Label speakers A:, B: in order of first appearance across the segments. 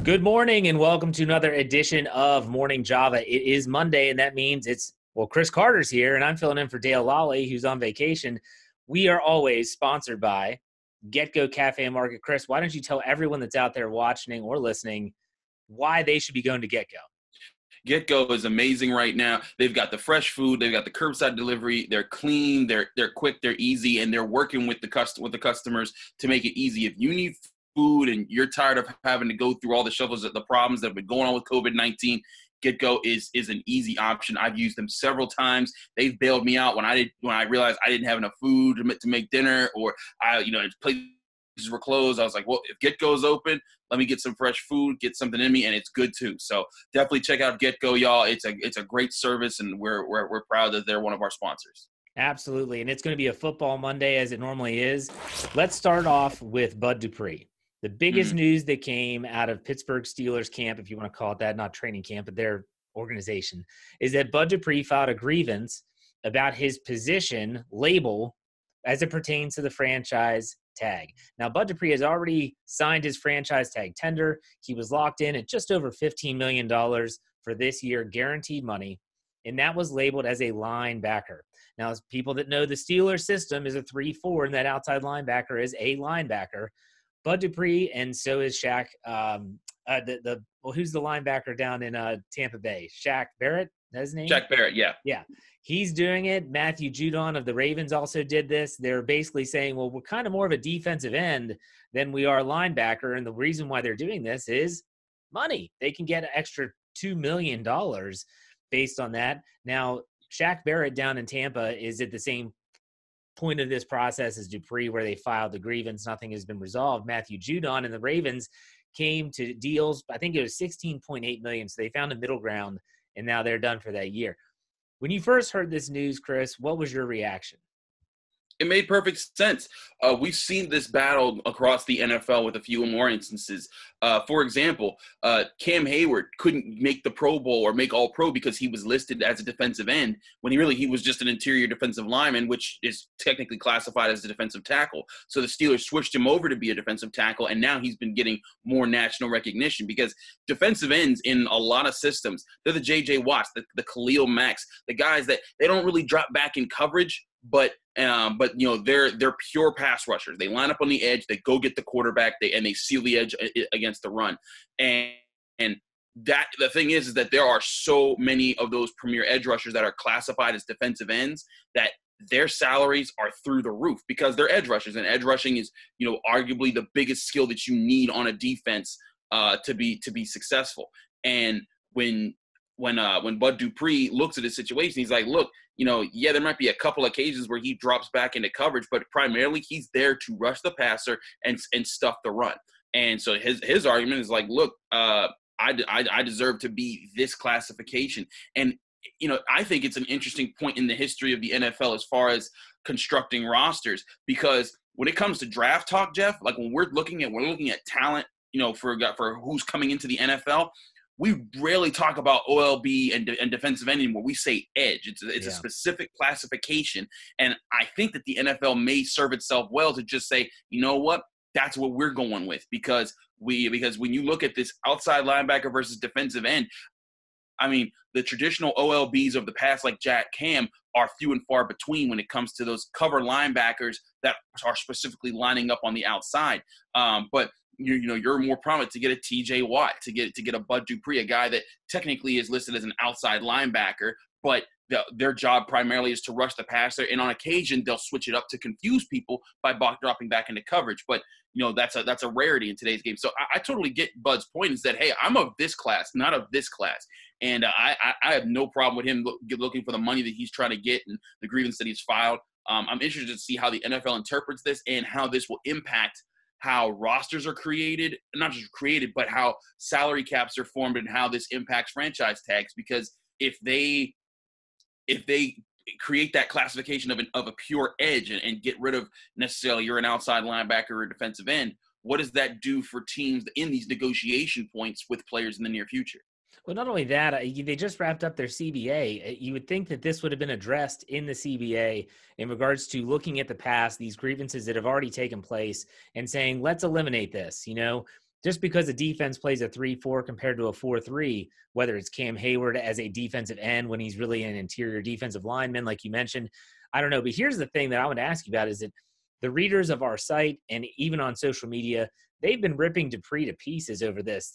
A: Good morning and welcome to another edition of Morning Java. It is Monday, and that means Chris Carter's here, and I'm filling in for Dale Lally, who's on vacation. We are always sponsored by GetGo Cafe and Market. Chris, why don't you tell everyone that's out there watching or listening why they should be going to GetGo?
B: GetGo is amazing right now. They've got the fresh food, they've got the curbside delivery. They're clean, they're quick, they're easy, and they're working with the customers to make it easy. If you need food and you're tired of having to go through all the shuffles of the problems that have been going on with COVID-19, GetGo is an easy option. I've used them several times. They've bailed me out when I realized I didn't have enough food to make dinner, or places were closed. I was like, well, if GetGo is open, let me get some fresh food, get something in me, and it's good too. So definitely check out GetGo, y'all. It's a great service, and we're proud that they're one of our sponsors.
A: Absolutely, and it's going to be a football Monday as it normally is. Let's start off with Bud Dupree. The biggest news that came out of Pittsburgh Steelers camp, if you want to call it that, not training camp, but their organization, is that Bud Dupree filed a grievance about his position label as it pertains to the franchise tag. Now, Bud Dupree has already signed his franchise tag tender. He was locked in at just over $15 million for this year, guaranteed money, and that was labeled as a linebacker. Now, as people that know the Steelers system is a 3-4, and that outside linebacker is a linebacker. Bud Dupree, and so is Shaq. Who's the linebacker down in Tampa Bay? Shaq Barrett, that's his name?
B: Shaq Barrett, yeah.
A: Yeah. He's doing it. Matthew Judon of the Ravens also did this. They're basically saying, well, we're kind of more of a defensive end than we are a linebacker, and the reason why they're doing this is money. They can get an extra $2 million based on that. Now, Shaq Barrett down in Tampa is at the same point of this process as Dupree, where they filed the grievance. Nothing has been resolved. Matthew Judon and the Ravens came to deals, I think it was $16.8 million. So they found a middle ground, and now they're done for that year. When you first heard this news, Chris, what was your reaction?
B: It made perfect sense. We've seen this battle across the NFL with a few more instances. For example, Cam Hayward couldn't make the Pro Bowl or make All-Pro because he was listed as a defensive end when he was just an interior defensive lineman, which is technically classified as a defensive tackle. So the Steelers switched him over to be a defensive tackle, and now he's been getting more national recognition because defensive ends in a lot of systems, they're the J.J. Watts, the Khalil Macks, the guys that they don't really drop back in coverage, but they're pure pass rushers. They line up on the edge, they go get the quarterback, they seal the edge against the run. And that the thing is that there are so many of those premier edge rushers that are classified as defensive ends that their salaries are through the roof because they're edge rushers, and edge rushing is arguably the biggest skill that you need on a defense to be successful. And when Bud Dupree looks at his situation, he's like, look, there might be a couple occasions where he drops back into coverage, but primarily he's there to rush the passer and stuff the run. And so his argument is like, look, I deserve to be this classification. And, I think it's an interesting point in the history of the NFL as far as constructing rosters, because when it comes to draft talk, Jeff, like when we're looking at talent, for who's coming into the NFL, we rarely talk about OLB and defensive end anymore. We say edge. It's a specific classification. And I think that the NFL may serve itself well to just say, you know what, that's what we're going with. Because when you look at this outside linebacker versus defensive end, I mean, the traditional OLBs of the past, like Jack Cam, are few and far between when it comes to those cover linebackers that are specifically lining up on the outside. But you're more prominent to get a TJ Watt, to get a Bud Dupree, a guy that technically is listed as an outside linebacker, but their job primarily is to rush the passer, and on occasion they'll switch it up to confuse people by dropping back into coverage. But that's a rarity in today's game. So I totally get Bud's point, is that, hey, I'm of this class, not of this class, and I have no problem with him looking for the money that he's trying to get and the grievance that he's filed. I'm interested to see how the NFL interprets this and how this will impact how rosters are created, not just created, but how salary caps are formed and how this impacts franchise tags. Because if they create that classification of a pure edge and get rid of necessarily you're an outside linebacker or defensive end, what does that do for teams in these negotiation points with players in the near future?
A: Well, not only that, they just wrapped up their CBA. You would think that this would have been addressed in the CBA in regards to looking at the past, these grievances that have already taken place, and saying, let's eliminate this. just because a defense plays a 3-4 compared to a 4-3, whether it's Cam Hayward as a defensive end when he's really an interior defensive lineman, like you mentioned, I don't know. But here's the thing that I want to ask you about is that the readers of our site and even on social media, they've been ripping Dupree to pieces over this,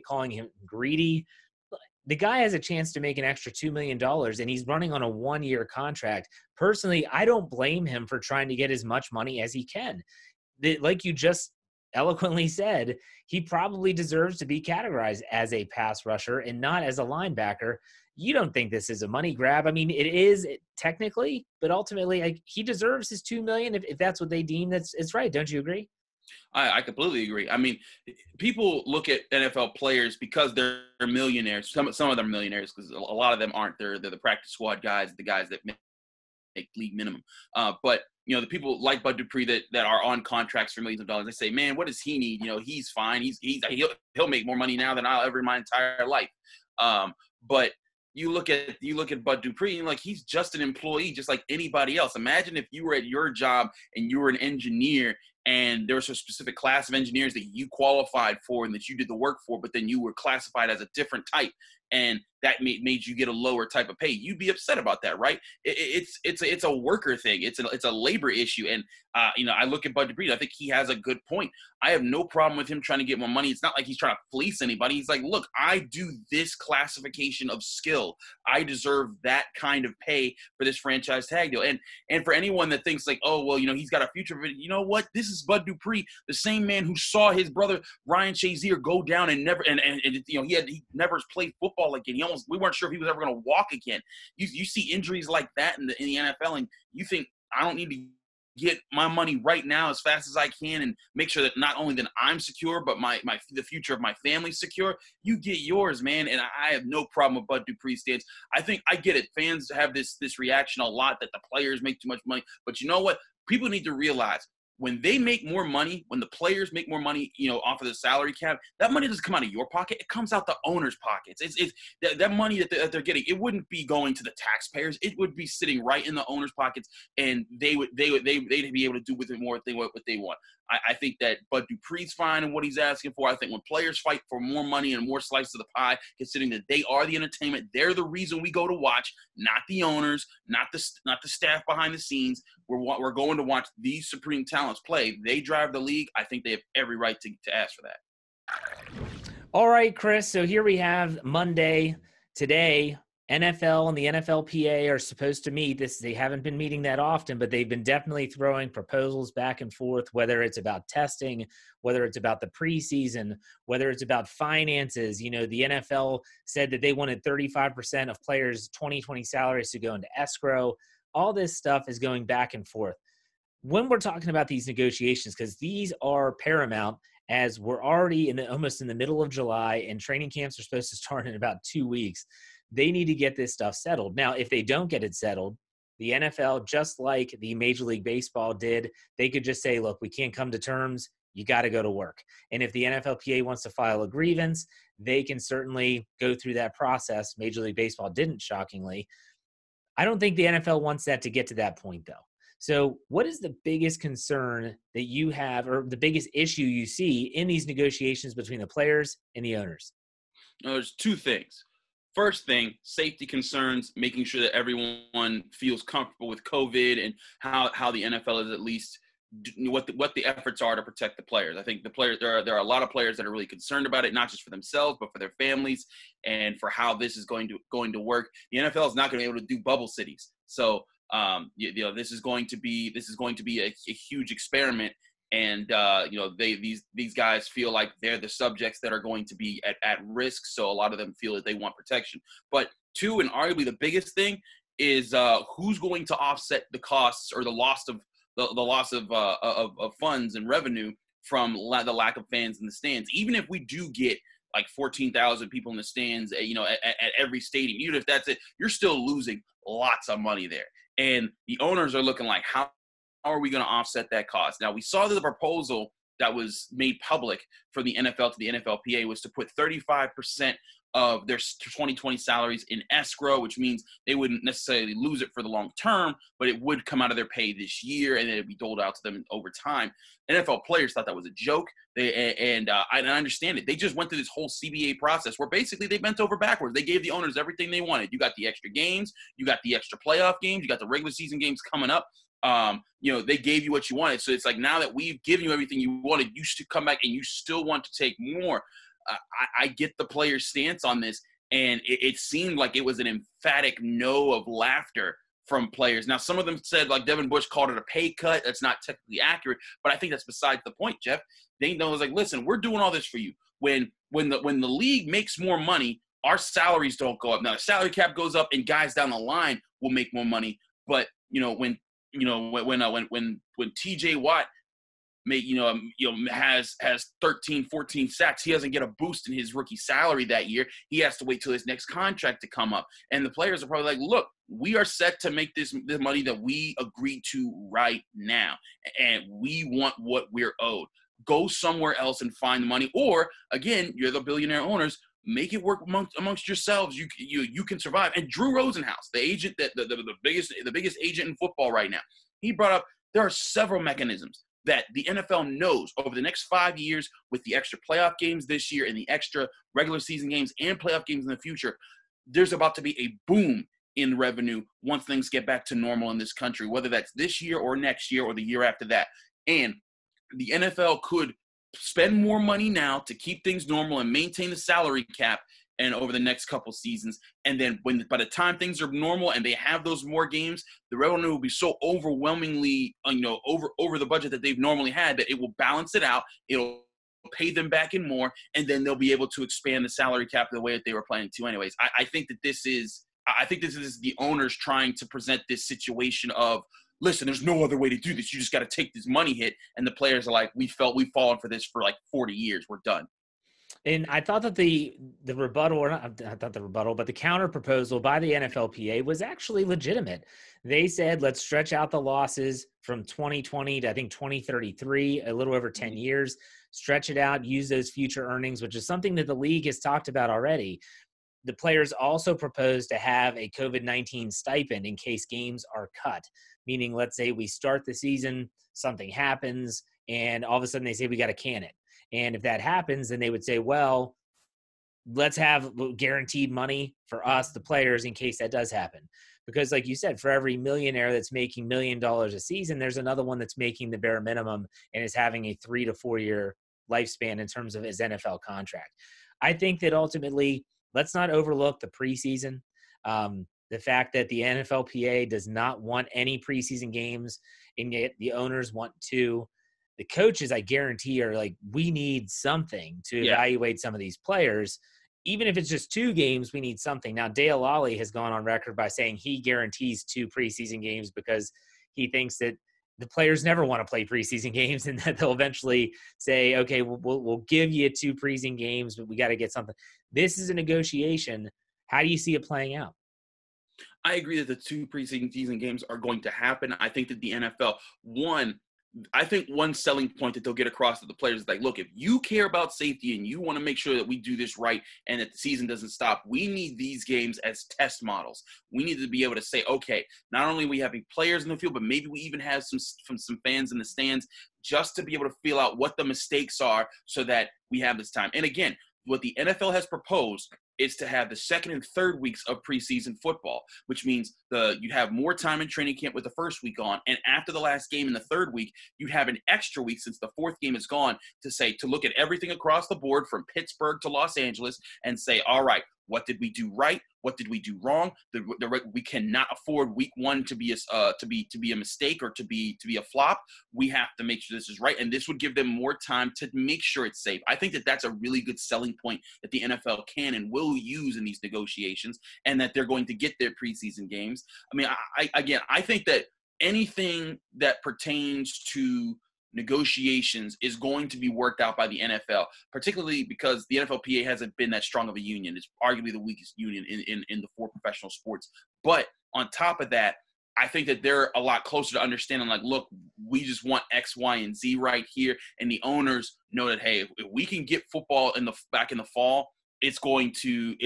A: calling him greedy. The guy has a chance to make an extra $2 million, and he's running on a 1-year contract. Personally, I don't blame him for trying to get as much money as he can. Like you just eloquently said, he probably deserves to be categorized as a pass rusher and not as a linebacker. You don't think this is a money grab? I mean, it is technically, but ultimately, he deserves his $2 million if that's what they deem it's right. Don't you agree?
B: I completely agree. I mean, people look at NFL players because they're millionaires. Some of them are millionaires because a lot of them aren't. They're the practice squad guys, the guys that make league minimum. But the people like Bud Dupree that are on contracts for millions of dollars, they say, man, what does he need? He's fine. He'll make more money now than I'll ever in my entire life. But you look at Bud Dupree and he's just an employee, just like anybody else. Imagine if you were at your job and you were an engineer and there was a specific class of engineers that you qualified for and that you did the work for, but then you were classified as a different type, and that made you get a lower type of pay. You'd be upset about that, right? It's a worker thing. It's a labor issue. And I look at Bud Dupree. I think he has a good point. I have no problem with him trying to get more money. It's not like he's trying to fleece anybody. He's like, look, I do this classification of skill. I deserve that kind of pay for this franchise tag deal. And for anyone that thinks oh, well, he's got a future, but you know what? This is Bud Dupree, the same man who saw his brother Ryan Shazier go down and never, he never played football again. We weren't sure if he was ever going to walk again. You see injuries like that in the NFL, and you think, I don't need to get my money right now as fast as I can and make sure that not only that I'm secure, but the future of my family's secure. You get yours, man. And I have no problem with Bud Dupree's stance. I think I get it. Fans have this reaction a lot that the players make too much money. But you know what? People need to realize, when they make more money, when the players make more money, off of the salary cap, that money doesn't come out of your pocket. It comes out the owner's pockets. It's that money that they're getting. It wouldn't be going to the taxpayers. It would be sitting right in the owner's pockets, and they'd be able to do with it more what they want. I think that Bud Dupree's fine in what he's asking for. I think when players fight for more money and more slices of the pie, considering that they are the entertainment, they're the reason we go to watch, not the owners, not the staff behind the scenes. We're going to watch these supreme talents play. They drive the league. I think they have every right to ask for that.
A: All right, Chris. So here we have Monday today. NFL and the NFLPA are supposed to meet. They haven't been meeting that often, but they've been definitely throwing proposals back and forth, whether it's about testing, whether it's about the preseason, whether it's about finances. The NFL said that they wanted 35% of players' 2020 salaries to go into escrow. All this stuff is going back and forth. When we're talking about these negotiations, because these are paramount, as we're already almost in the middle of July and training camps are supposed to start in about 2 weeks, they need to get this stuff settled. Now, if they don't get it settled, the NFL, just like the Major League Baseball did, they could just say, look, we can't come to terms. You got to go to work. And if the NFLPA wants to file a grievance, they can certainly go through that process. Major League Baseball didn't, shockingly. I don't think the NFL wants that to get to that point, though. So what is the biggest concern that you have, or the biggest issue you see in these negotiations between the players and the owners?
B: There's two things. First thing, safety concerns, making sure that everyone feels comfortable with COVID and how the NFL is at least what the efforts are to protect the players. I think the players, there are a lot of players that are really concerned about it, not just for themselves, but for their families and for how this is going to work. The NFL is not going to be able to do bubble cities. So, this is going to be a huge experiment. And, these guys feel like they're the subjects that are going to be at risk. So a lot of them feel that they want protection. But two, and arguably the biggest thing, is who's going to offset the costs or the loss of funds and revenue from the lack of fans in the stands. Even if we do get like 14,000 people in the stands, at every stadium, even if that's it, you're still losing lots of money there. And the owners are looking like, how are we going to offset that cost? Now, we saw that the proposal that was made public for the NFL to the NFLPA was to put 35% of their 2020 salaries in escrow, which means they wouldn't necessarily lose it for the long term, but it would come out of their pay this year and then it'd be doled out to them over time. NFL players thought that was a joke. I understand it. They just went through this whole CBA process where basically they bent over backwards. They gave the owners everything they wanted. You got the extra games, you got the extra playoff games, you got the regular season games coming up. They gave you what you wanted. So it's like, now that we've given you everything you wanted, you should come back and you still want to take more. I get the players' stance on this, and it seemed like it was an emphatic no of laughter from players. Now, some of them said, like Devin Bush called it a pay cut. That's not technically accurate, but I think that's besides the point, Jeff. They know it's like, listen, we're doing all this for you. When the league makes more money, our salaries don't go up. Now, the salary cap goes up, and guys down the line will make more money. But when TJ Watt has 13, 14 sacks, he doesn't get a boost in his rookie salary that year. He has to wait till his next contract to come up. And the players are probably like, look, we are set to make this money that we agreed to right now. And we want what we're owed. Go somewhere else and find the money. Or, again, you're the billionaire owners. Make it work amongst yourselves. You can survive. And Drew Rosenhaus, the agent, the biggest agent in football right now, he brought up there are several mechanisms that the NFL knows over the next 5 years, with the extra playoff games this year and the extra regular season games and playoff games in the future, there's about to be a boom in revenue once things get back to normal in this country, whether that's this year or next year or the year after that. And the NFL could spend more money now to keep things normal and maintain the salary cap and over the next couple seasons. And then by the time things are normal and they have those more games, the revenue will be so overwhelmingly, over the budget that they've normally had, that it will balance it out. It'll pay them back in more, and then they'll be able to expand the salary cap the way that they were planning to anyways. I think this is the owners trying to present this situation of, listen, there's no other way to do this. You just got to take this money hit. And the players are like, we've fallen for this for like 40 years. We're done.
A: And I thought that the counter proposal by the NFLPA was actually legitimate. They said, let's stretch out the losses from 2020 to, I think, 2033, a little over 10 years, stretch it out, use those future earnings, which is something that the league has talked about already. The players also proposed to have a COVID-19 stipend in case games are cut, meaning, let's say we start the season, something happens, and all of a sudden they say we got to can it. And if that happens, then they would say, well, let's have guaranteed money for us, the players, in case that does happen. Because like you said, for every millionaire that's making $1 million a season, there's another one that's making the bare minimum and is having a 3 to 4 year lifespan in terms of his NFL contract. I think that ultimately, let's not overlook the preseason. The fact that the NFLPA does not want any preseason games, and yet the owners want to. The coaches, I guarantee, are like, we need something to evaluate some of these players. Even if it's just 2 games, we need something. Now, Dale Lally has gone on record by saying he guarantees 2 preseason games because he thinks that the players never want to play preseason games, and that they'll eventually say, okay, we'll give you 2 preseason games, but we got to get something. This is a negotiation. How do you see it playing out?
B: I agree that the 2 preseason games are going to happen. I think that the NFL, one selling point that they'll get across to the players is like, look, if you care about safety and you want to make sure that we do this right and that the season doesn't stop, we need these games as test models. We need to be able to say, okay, not only are we having players in the field, but maybe we even have some fans in the stands, just to be able to feel out what the mistakes are so that we have this time. And again, what the NFL has proposed is to have the 2nd and 3rd weeks of preseason football, which means you have more time in training camp with the 1st week on, and after the last game in the 3rd week, you have an extra week since the 4th game is gone to look at everything across the board from Pittsburgh to Los Angeles and say, all right, what did we do right? What did we do wrong? We cannot afford week 1 to be a mistake or to be a flop. We have to make sure this is right, and this would give them more time to make sure it's safe. I think that that's a really good selling point that the NFL can and will use in these negotiations, and that they're going to get their preseason games. I mean, I think that anything that pertains to negotiations is going to be worked out by the NFL, particularly because the NFLPA hasn't been that strong of a union. It's arguably the weakest union in the 4 professional sports. But on top of that, I think that they're a lot closer to understanding, like, look, we just want X, Y, and Z right here. And the owners know that, hey, if we can get football back in the fall, it's going to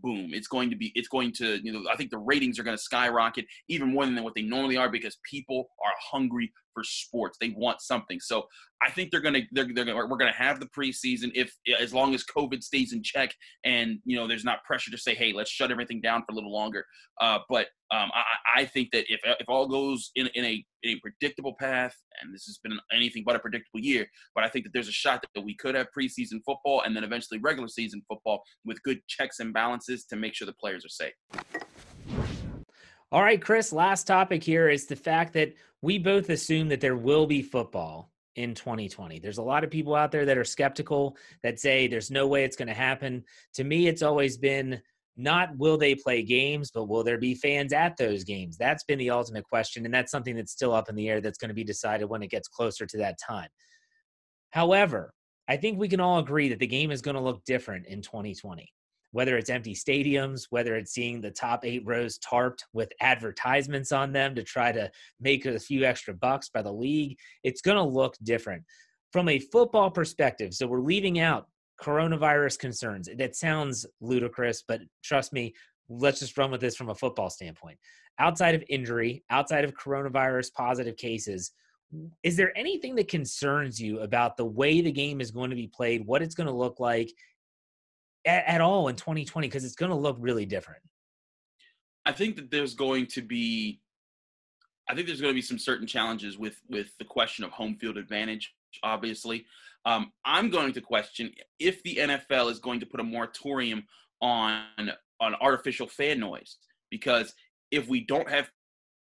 B: boom. It's going to, I think the ratings are going to skyrocket even more than what they normally are, because people are hungry for sports. They want something. So I think we're going to have the preseason as long as COVID stays in check, and, there's not pressure to say, hey, let's shut everything down for a little longer. But I think that if all goes in a predictable path, and this has been anything but a predictable year, but I think that there's a shot that we could have preseason football and then eventually regular season football with good checks and balances to make sure the players are safe.
A: All right, Chris, last topic here is the fact that we both assume that there will be football in 2020. There's a lot of people out there that are skeptical, that say there's no way it's going to happen. To me, it's always been not will they play games, but will there be fans at those games? That's been the ultimate question, and that's something that's still up in the air that's going to be decided when it gets closer to that time. However, I think we can all agree that the game is going to look different in 2020. Whether it's empty stadiums, whether it's seeing the top 8 rows tarped with advertisements on them to try to make a few extra bucks by the league, it's going to look different. From a football perspective, so we're leaving out coronavirus concerns. That sounds ludicrous, but trust me, let's just run with this from a football standpoint. Outside of injury, outside of coronavirus positive cases, is there anything that concerns you about the way the game is going to be played, what it's going to look like at all in 2020? Because it's going to look really different.
B: I think that there's going to be some certain challenges with the question of home field advantage, obviously. I'm going to question if the NFL is going to put a moratorium on artificial fan noise, because if we don't have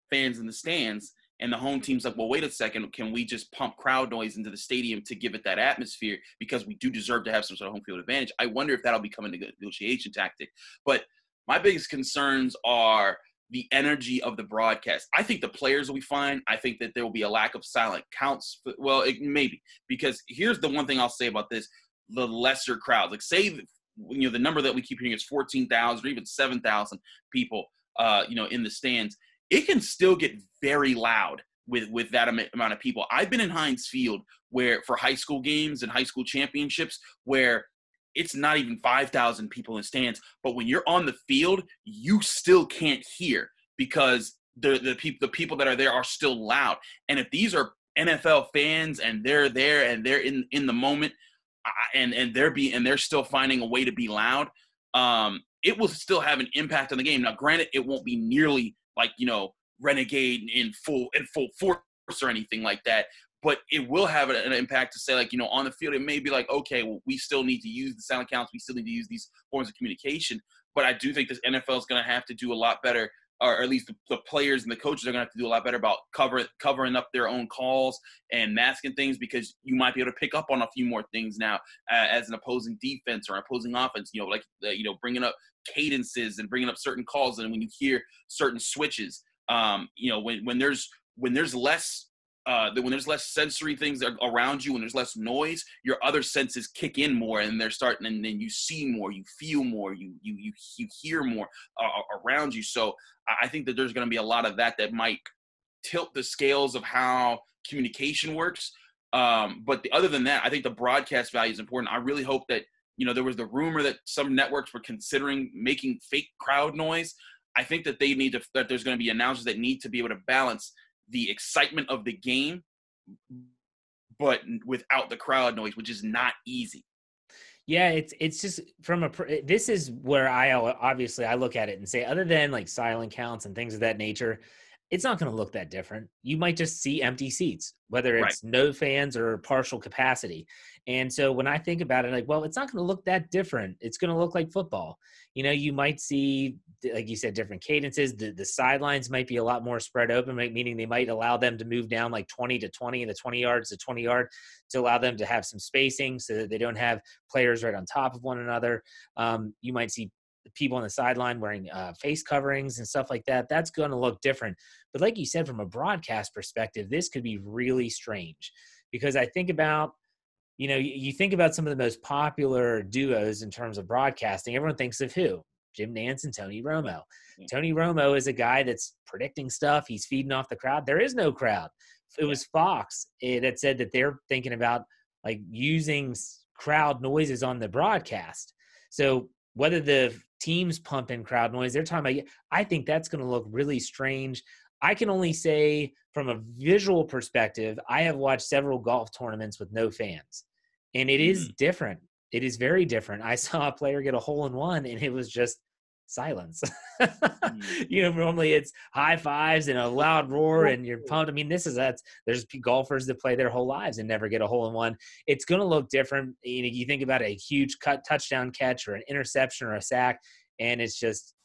B: fans in the stands and the home team's like, well, wait a second, can we just pump crowd noise into the stadium to give it that atmosphere, because we do deserve to have some sort of home field advantage? I wonder if that'll become a negotiation tactic. But my biggest concerns are the energy of the broadcast. I think the players will be fine. I think that there will be a lack of silent counts. Well, maybe, because here's the one thing I'll say about this: the lesser crowds. Like, say, the number that we keep hearing is 14,000 or even 7,000 people, in the stands. It can still get very loud with that amount of people. I've been in Heinz Field for high school games and high school championships where it's not even 5,000 people in stands, but when you're on the field, you still can't hear, because the people that are there are still loud. And if these are NFL fans and they're there and they're in the moment, and they're still finding a way to be loud, it will still have an impact on the game. Now, granted, it won't be nearly like, Renegade in full force or anything like that, but it will have an impact to say, like, on the field, it may be like, okay, well, we still need to use the sound counts. We still need to use these forms of communication. But I do think this NFL is going to have to do a lot better, or at least the players and the coaches are going to have to do a lot better about covering up their own calls and masking things, because you might be able to pick up on a few more things now as an opposing defense or opposing offense, bringing up cadences and bringing up certain calls. And when you hear certain switches, when there's less sensory things around you, when there's less noise, your other senses kick in more, and they're starting, and then you see more, you feel more, you hear more around you. So I think that there's going to be a lot of that might tilt the scales of how communication works. But other than that, I think the broadcast value is important. I really hope that, there was the rumor that some networks were considering making fake crowd noise. I think that that there's going to be announcers that need to be able to balance the excitement of the game, but without the crowd noise, which is not easy.
A: Yeah, it's just this is where I look at it and say, other than like silent counts and things of that nature, it's not going to look that different. You might just see empty seats, whether it's no fans or partial capacity. And so when I think about it, like, well, it's not going to look that different. It's going to look like football. You might see, like you said, different cadences. The sidelines might be a lot more spread open, meaning they might allow them to move down like 20 to 20 and the 20 yards to 20 yard to allow them to have some spacing so that they don't have players right on top of one another. You might see people on the sideline wearing face coverings and stuff like that. That's going to look different. But like you said, from a broadcast perspective, this could be really strange, because I think about, you think about some of the most popular duos in terms of broadcasting. Everyone thinks of who? Jim Nantz and Tony Romo. Yeah. Tony Romo is a guy that's predicting stuff. He's feeding off the crowd. There is no crowd. It was Fox that said that they're thinking about like using crowd noises on the broadcast. So whether the teams pump in crowd noise, they're talking about, I think that's going to look really strange. I can only say from a visual perspective, I have watched several golf tournaments with no fans, and it is different. It is very different. I saw a player get a hole-in-one, and it was just silence. Normally it's high fives and a loud roar and you're pumped. I mean, there's golfers that play their whole lives and never get a hole-in-one. It's going to look different. You think about a huge touchdown catch or an interception or a sack, and it's just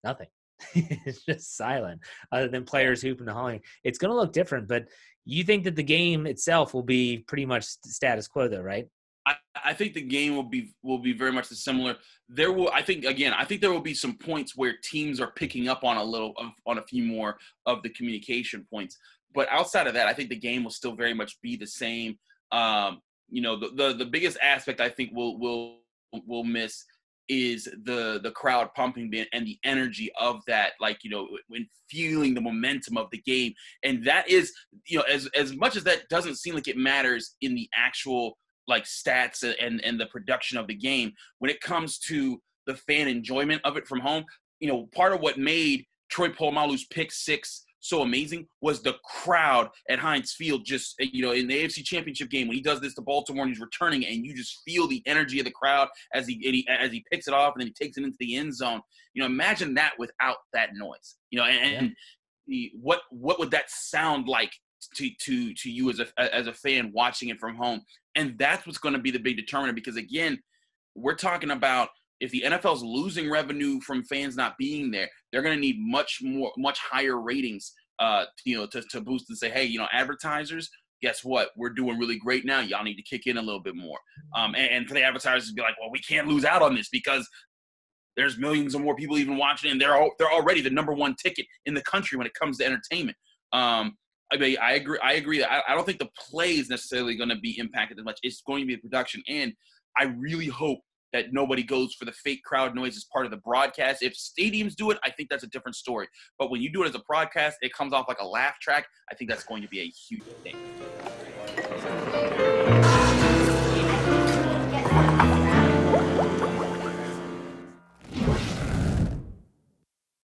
A: nothing. It's just silent other than players hooping and hollering. It's going to look different, but you think that the game itself will be pretty much status quo though, right?
B: I think the game will be very much the similar. I think there will be some points where teams are picking up on a few more of the communication points. But outside of that, I think the game will still very much be the same. The biggest aspect I think we'll miss is the crowd pumping and the energy of that, when feeling the momentum of the game. And that is, as much as that doesn't seem like it matters in the actual stats and the production of the game, when it comes to the fan enjoyment of it from home, part of what made Troy Polamalu's pick six so amazing was the crowd at Heinz Field. Just, in the AFC Championship game, when he does this to Baltimore and he's returning, and you just feel the energy of the crowd as he picks it off and then he takes it into the end zone. Imagine that without that noise. What would that sound like to you as a fan watching it from home? And that's what's going to be the big determinant, because again, we're talking about, if the NFL's losing revenue from fans not being there, they're going to need much higher ratings, to boost and say, hey, advertisers, guess what? We're doing really great now. Y'all need to kick in a little bit more. And for the advertisers to be like, well, we can't lose out on this because there's millions of more people even watching, and they're already the number one ticket in the country when it comes to entertainment. I agree that I don't think the play is necessarily going to be impacted as much. It's going to be the production. And I really hope that nobody goes for the fake crowd noise as part of the broadcast. If stadiums do it, I think that's a different story. But when you do it as a broadcast, it comes off like a laugh track. I think that's going to be a huge thing.